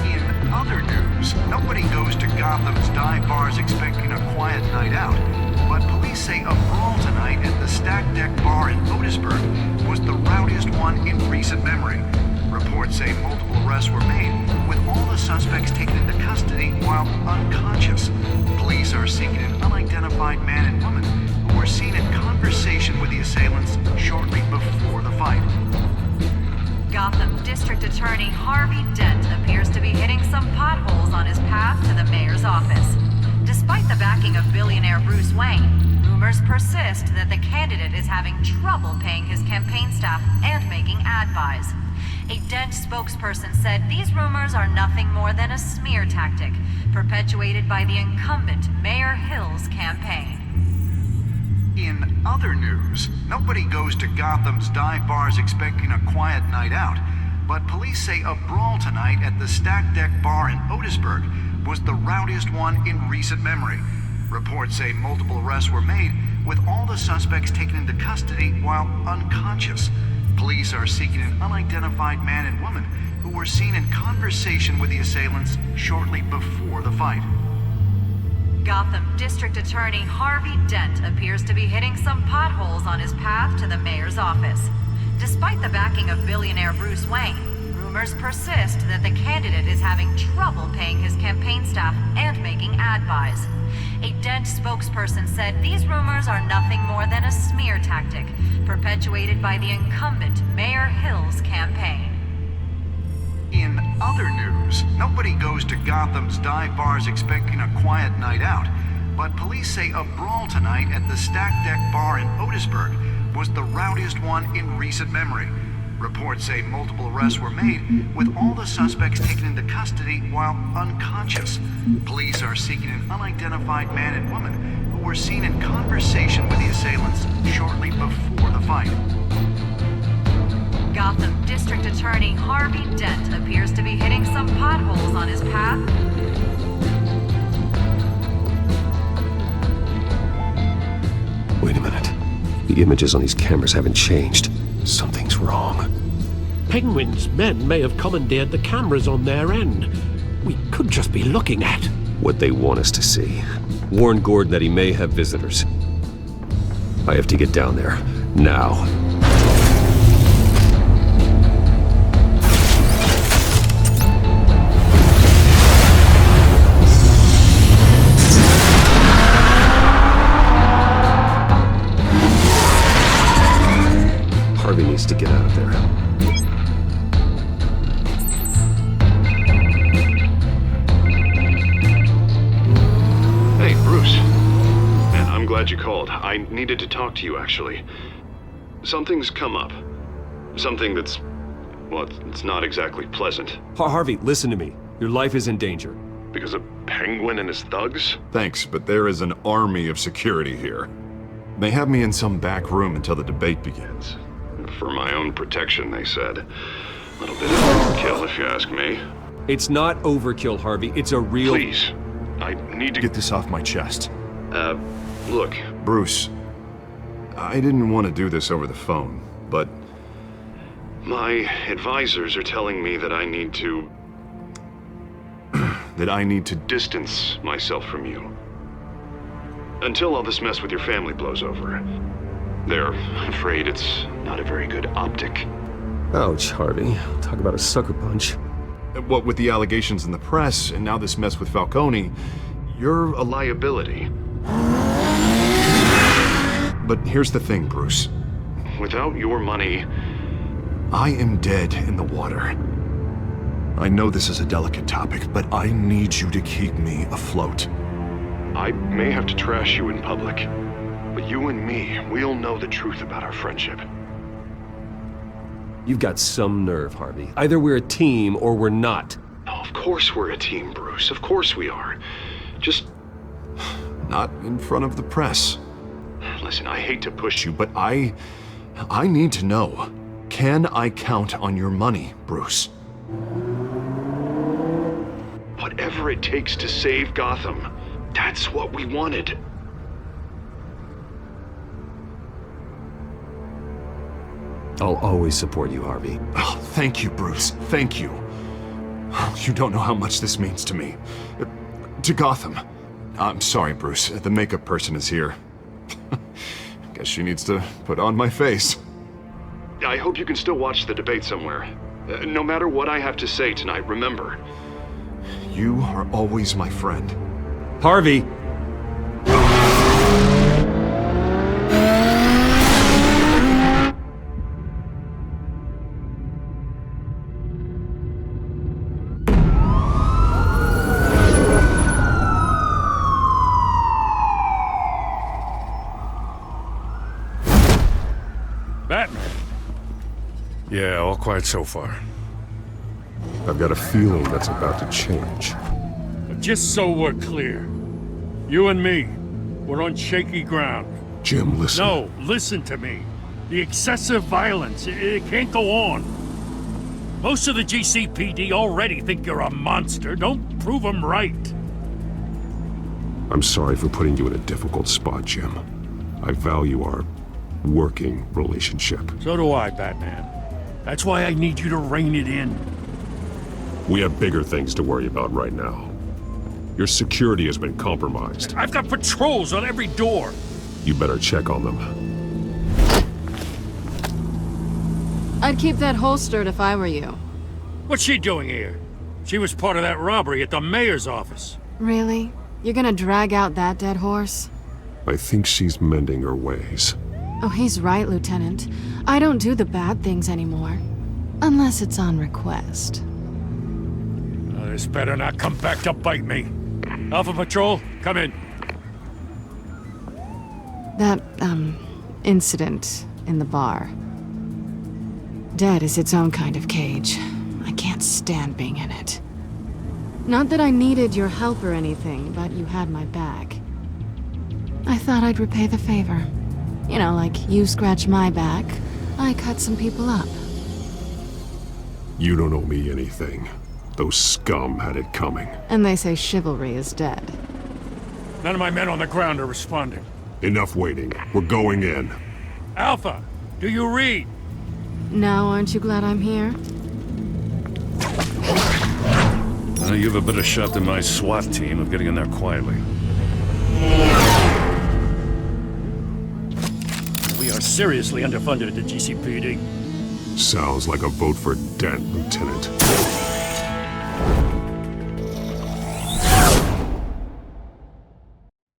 In other news, nobody goes to Gotham's dive bars expecting a quiet night out, but police say a brawl tonight at the Stack Deck Bar in Otisburg was the rowdiest one in recent memory. Reports say multiple arrests were made, with all the suspects taken into custody while unconscious. Police are seeking an unidentified man and woman who were seen in conversation with the assailants shortly before the fight. Gotham District Attorney Harvey Dent appears to be hitting some potholes on his path to the mayor's office. Despite the backing of billionaire Bruce Wayne, rumors persist that the candidate is having trouble paying his campaign staff and making ad buys. A Dent spokesperson said these rumors are nothing more than a smear tactic, perpetuated by the incumbent Mayor Hill's campaign. In other news, nobody goes to Gotham's dive bars expecting a quiet night out, but police say a brawl tonight at the Stack Deck Bar in Otisburg was the rowdiest one in recent memory. Reports say multiple arrests were made, with all the suspects taken into custody while unconscious. Police are seeking an unidentified man and woman who were seen in conversation with the assailants shortly before the fight. Gotham District Attorney Harvey Dent appears to be hitting some potholes on his path to the mayor's office. Despite the backing of billionaire Bruce Wayne, rumors persist that the candidate is having trouble paying his campaign staff and making ad buys. A Dent spokesperson said these rumors are nothing more than a smear tactic, perpetuated by the incumbent Mayor Hill's campaign. In other news, nobody goes to Gotham's dive bars expecting a quiet night out, but police say a brawl tonight at the Stack Deck Bar in Otisburg was the rowdiest one in recent memory. Reports say multiple arrests were made, with all the suspects taken into custody while unconscious. Police are seeking an unidentified man and woman who were seen in conversation with the assailants shortly before the fight. Gotham District Attorney Harvey Dent appears to be hitting some potholes on his path. Wait a minute. The images on these cameras haven't changed. Something's wrong. Penguin's men may have commandeered the cameras on their end. We could just be looking at what they want us to see. Warn Gordon that he may have visitors. I have to get down there. Now. Harvey needs to get out of there. Hey, Bruce. Man, I'm glad you called. I needed to talk to you, actually. Something's come up. Something that's... well, it's not exactly pleasant. Harvey, listen to me. Your life is in danger. Because of Penguin and his thugs? Thanks, but there is an army of security here. They have me in some back room until the debate begins. For my own protection, they said. A little bit of overkill, if you ask me. It's not overkill, Harvey. It's a real... Please. I need to get this off my chest. Look. Bruce, I didn't want to do this over the phone, but... my advisors are telling me that I need to... that I need to distance myself from you. Until all this mess with your family blows over. They're afraid it's not a very good optic. Ouch, Harvey. Talk about a sucker punch. What with the allegations in the press, and now this mess with Falcone, you're a liability. But here's the thing, Bruce. Without your money, I am dead in the water. I know this is a delicate topic, but I need you to keep me afloat. I may have to trash you in public, but you and me, we'll know the truth about our friendship. You've got some nerve, Harvey. Either we're a team or we're not. Oh, of course we're a team, Bruce. Of course we are. Just not in front of the press. Listen, I hate to push you, but I need to know. Can I count on your money, Bruce? Whatever it takes to save Gotham, that's what we wanted. I'll always support you, Harvey. Oh, thank you, Bruce. Thank you. You don't know how much this means to me. To Gotham. I'm sorry, Bruce. The makeup person is here. Guess she needs to put on my face. I hope you can still watch the debate somewhere. No matter what I have to say tonight, remember, you are always my friend. Harvey! Batman. Yeah, all quiet so far. I've got a feeling that's about to change. Just so we're clear, you and me, we're on shaky ground. Jim, listen. No, listen to me. The excessive violence, it can't go on. Most of the GCPD already think you're a monster. Don't prove them right. I'm sorry for putting you in a difficult spot, Jim. I value our working relationship. So do I, Batman. That's why I need you to rein it in. We have bigger things to worry about right now. Your security has been compromised. I've got patrols on every door. You better check on them. I'd keep that holstered if I were you. What's she doing here? She was part of that robbery at the mayor's office. Really? You're gonna drag out that dead horse? I think she's mending her ways. Oh, he's right, Lieutenant. I don't do the bad things anymore. Unless it's on request. This better not come back to bite me. Alpha Patrol, come in. That, incident in the bar. Dead is its own kind of cage. I can't stand being in it. Not that I needed your help or anything, but you had my back. I thought I'd repay the favor. You know, like you scratch my back, I cut some people up. You don't owe me anything. Those scum had it coming. And they say chivalry is dead. None of my men on the ground are responding. Enough waiting. We're going in. Alpha, do you read? Now, aren't you glad I'm here? You have a better shot than my SWAT team of getting in there quietly. We are seriously underfunded at the GCPD. Sounds like a vote for Dent, Lieutenant.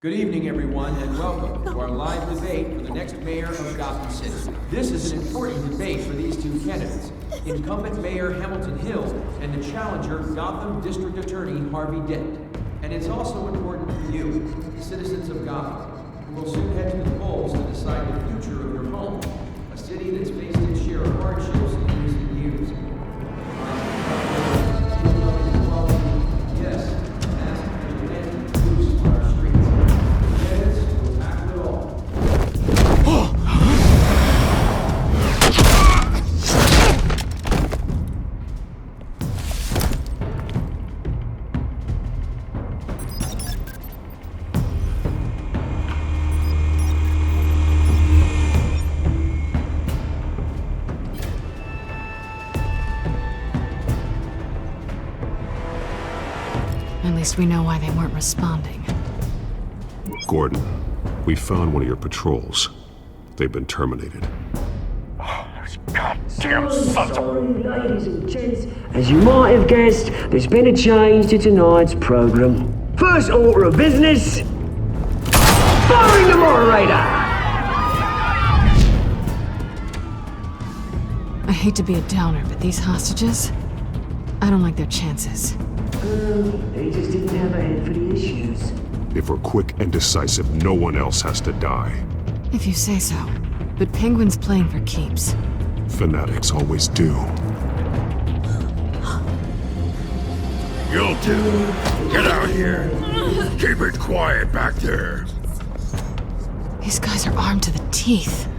Good evening, everyone, and welcome to our live debate for the next mayor of Gotham City. This is an important debate for these two candidates, incumbent Mayor Hamilton Hill and the challenger Gotham District Attorney Harvey Dent. And it's also important for you, the citizens of Gotham, who will soon head to the polls to decide the future of your home, a city that's faced its share of hardships in recent years. Yes, ask for the end use on our streets. At least we know why they weren't responding. Gordon, we found one of your patrols. They've been terminated. Goddamn sons of... Ladies and gents, as you might have guessed, there's been a change to tonight's program. First order of business... firing the moderator! I hate to be a downer, but these hostages... I don't like their chances. They just didn't have a head for the issues. If we're quick and decisive, no one else has to die. If you say so. But Penguin's playing for keeps. Fanatics always do. You two, get out here. Keep it quiet back there. These guys are armed to the teeth.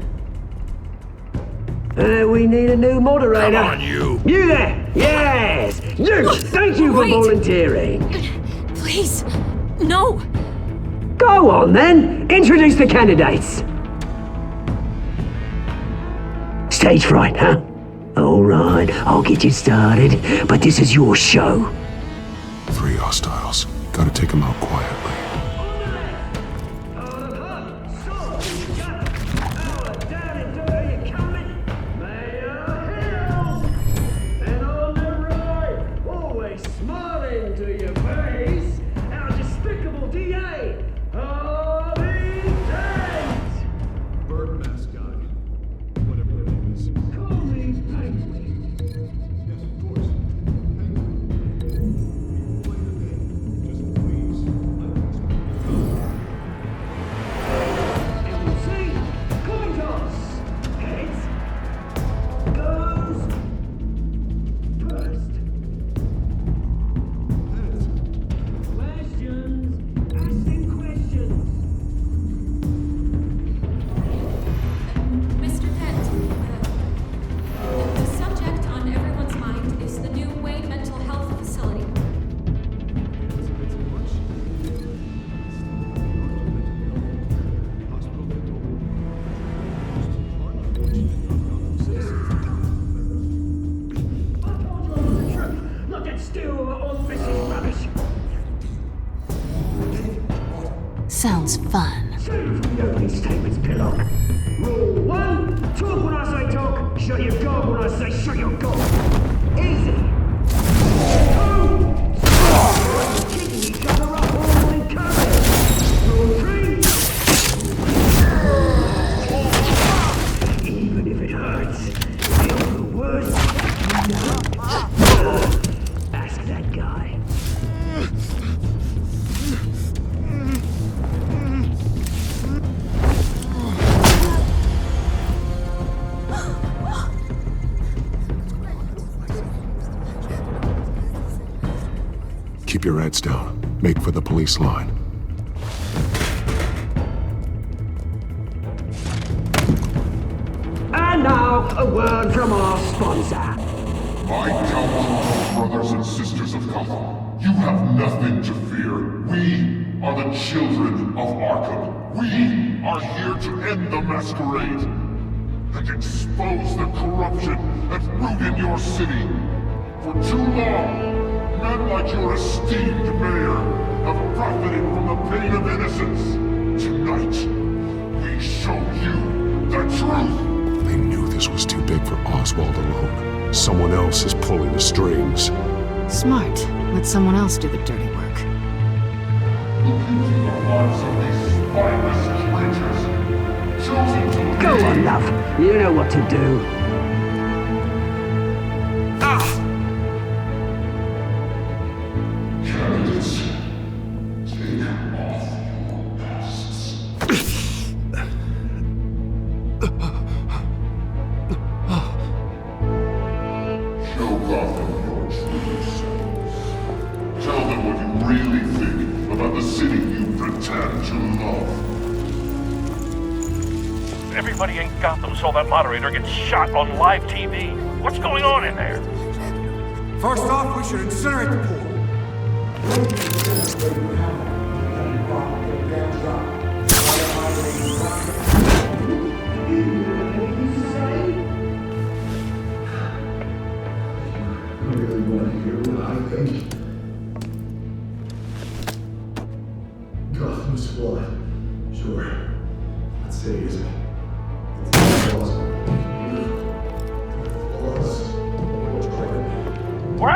We need a new moderator. Come on, you. You there! Yes! You! Thank you for volunteering. Please, no! Go on then! Introduce the candidates. Stage fright, huh? Alright, I'll get you started, but this is your show. 3 hostiles. Gotta take them out quietly. Sounds fun. Opening statements, Pillock. Rule 1, talk when I say talk, shut your gob when I say shut your gob. Easy. 2, keeping each other up all in cover. Rule 3, even if it hurts, feel the worst. Ask that guy. Keep your heads down. Make for the police line. And now, a word from our sponsor. My Telltale brothers and sisters of Gotham, you have nothing to fear. We are the children of Arkham. We are here to end the masquerade and expose the corruption that ruined your city. For too long, men like your esteemed mayor have profited from the pain of innocence. Tonight, we show you the truth. They knew this was too big for Oswald alone. Someone else is pulling the strings. Smart. Let someone else do the dirty work. Look into the hearts of these spineless creatures. Chosen to Go on, love. You know what to do. Candidates, take off your masks. Show Gotham your true selves. Tell them what you really think about the city you pretend to love. Everybody in Gotham saw that moderator get shot on live TV. What's going on in there? First off, we should incinerate the pool. Really want to hear what I think? Gotham's flawed. Sure. Let's say is it?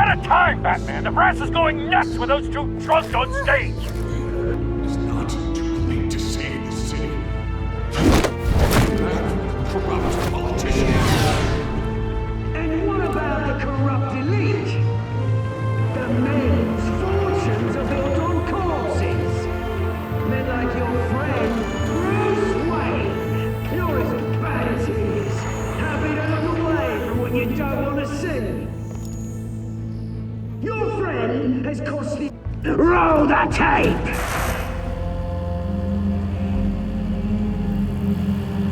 out of time, Batman! The brass is going nuts with those two drunks on stage! It's not too late to save the city. Corrupt politicians. And what about the corrupt elite? The men's fortunes are built on corpses. Men like your friend, Bruce Wayne. You're as bad as he is. Happy to look away from what you don't want to see. Your friend has cost me... Roll the tape!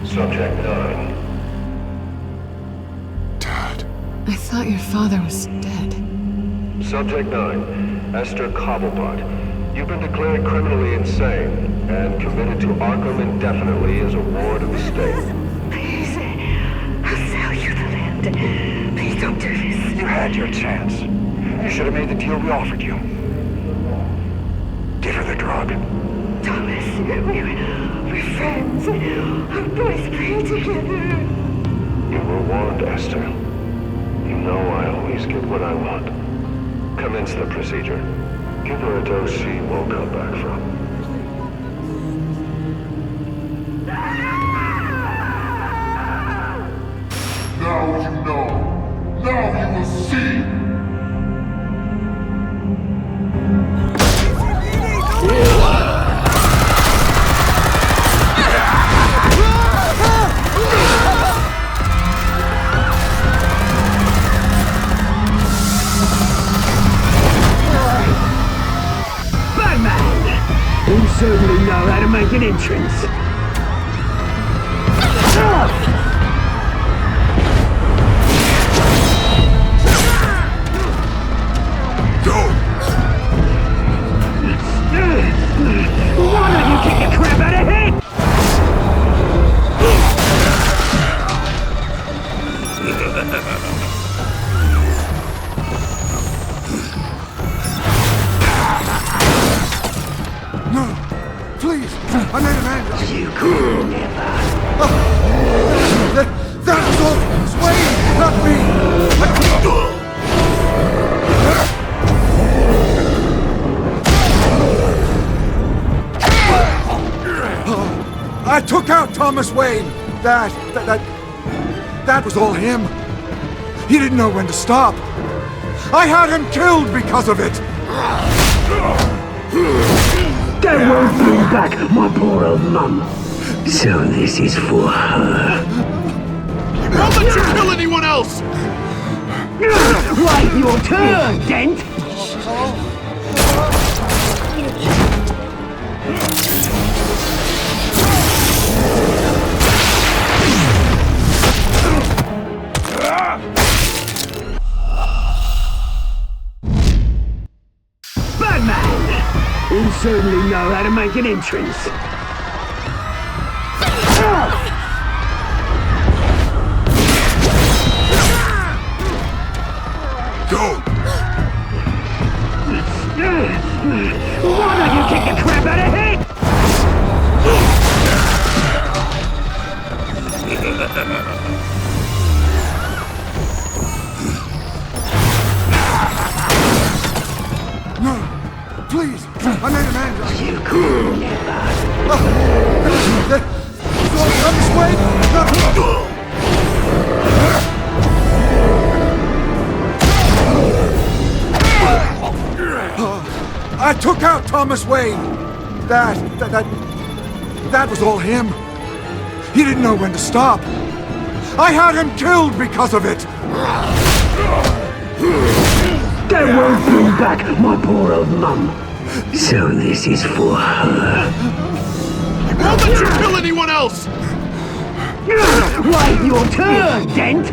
Subject 9. I thought your father was dead. Subject 9, Esther Cobblepot. You've been declared criminally insane and committed to Arkham indefinitely as a ward of the state. Please, I'll sell you the land. Please don't do this. You had your chance. You should have made the deal we offered you. Give her the drug. Thomas, we're friends. Our boys play together. You were warned, Esther. You know I always get what I want. Commence the procedure. Give her a dose she won't come back from. Now you know. Now you will see. You certainly know how to make an entrance. Go! Why don't you kick the crap out of him? No! Please! I made a man! You could never! That was all Sway, not me! I took out Thomas Wayne! That was all him! He didn't know when to stop! I had him killed because of it! That won't bring back my poor old mum. So this is for her. Won't let you kill anyone else! Wait your turn, Dent! Batman! You certainly know how to make an entrance. Go! Why don't you kick the crap out of him? No! Please! I made a man! You could never! Thomas Wayne! I took out Thomas Wayne! That was all him. He didn't know when to stop. I had him killed because of it! That won't bring back my poor old mum. So this is for her. Won't let you kill anyone else! Wait your turn, Dent!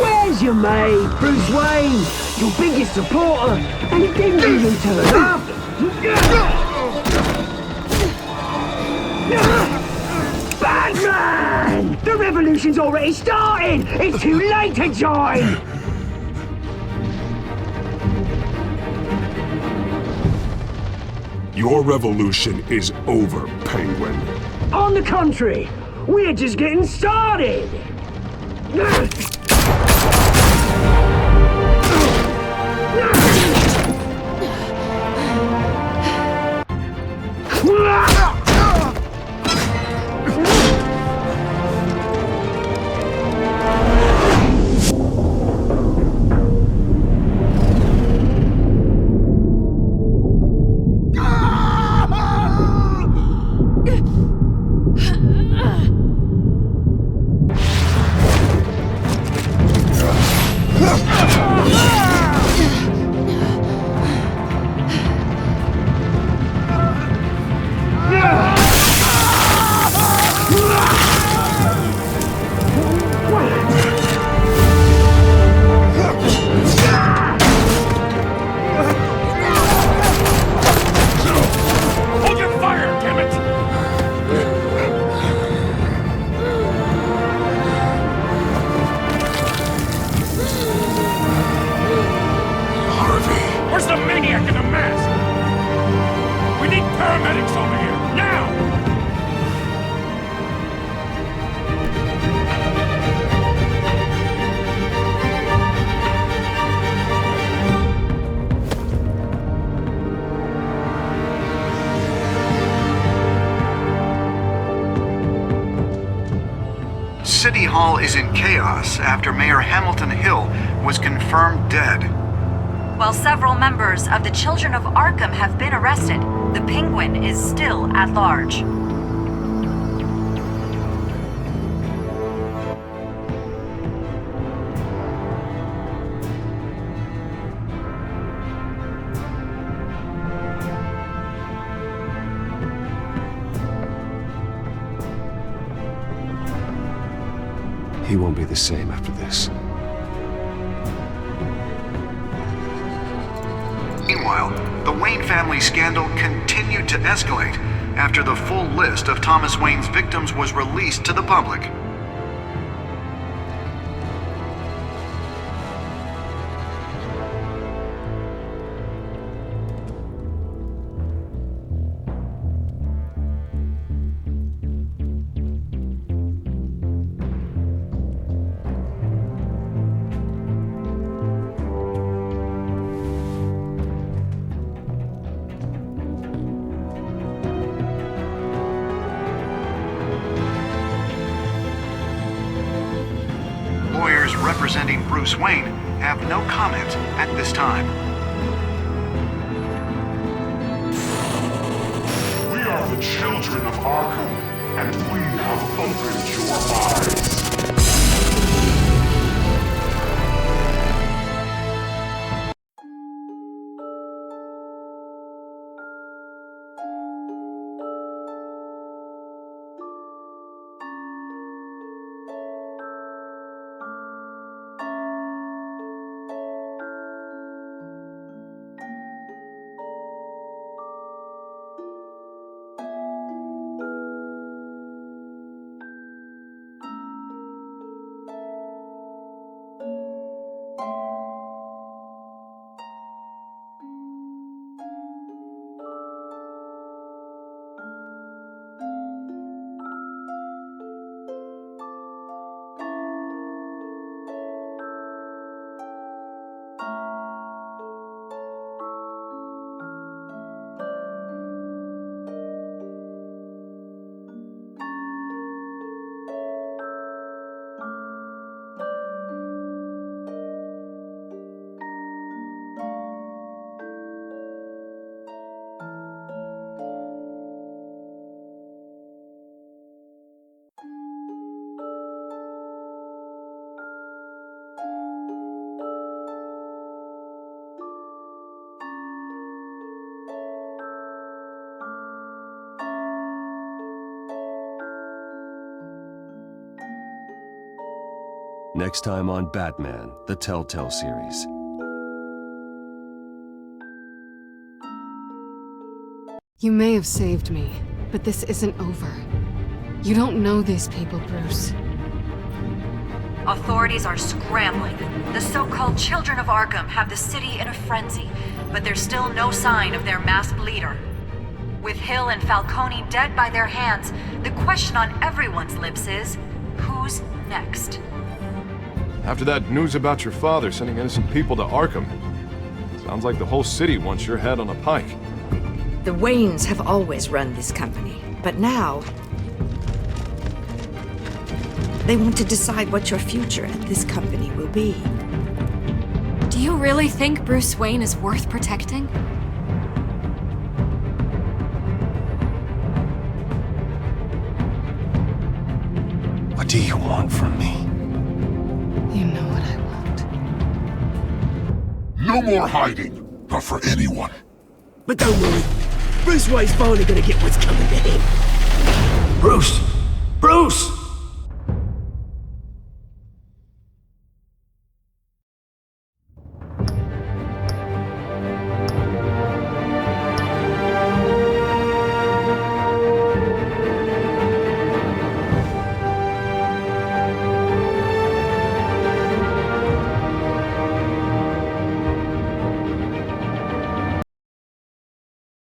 Where's your mate, Bruce Wayne? Your biggest supporter, and he didn't even turn up. Batman! Batman! The revolution's already started! It's too late to join! Your revolution is over, Penguin. On the contrary, we're just getting started! City Hall is in chaos after Mayor Hamilton Hill was confirmed dead. While several members of the Children of Arkham have been arrested, the Penguin is still at large. He won't be the same after this. Meanwhile, the Wayne family scandal continued to escalate after the full list of Thomas Wayne's victims was released to the public. Lawyers representing Bruce Wayne have no comment at this time. We are the children of Arkham, and we have opened your eyes. Next time on Batman, the Telltale series. You may have saved me, but this isn't over. You don't know these people, Bruce. Authorities are scrambling. The so-called Children of Arkham have the city in a frenzy, but there's still no sign of their masked leader. With Hill and Falcone dead by their hands, the question on everyone's lips is, who's next? After that news about your father sending innocent people to Arkham, sounds like the whole city wants your head on a pike. The Waynes have always run this company, but now they want to decide what your future at this company will be. Do you really think Bruce Wayne is worth protecting? What do you want from me? You know what I want. No more hiding, not for anyone. But don't worry, Bruce Wayne's finally gonna get what's coming to him. Bruce! Bruce!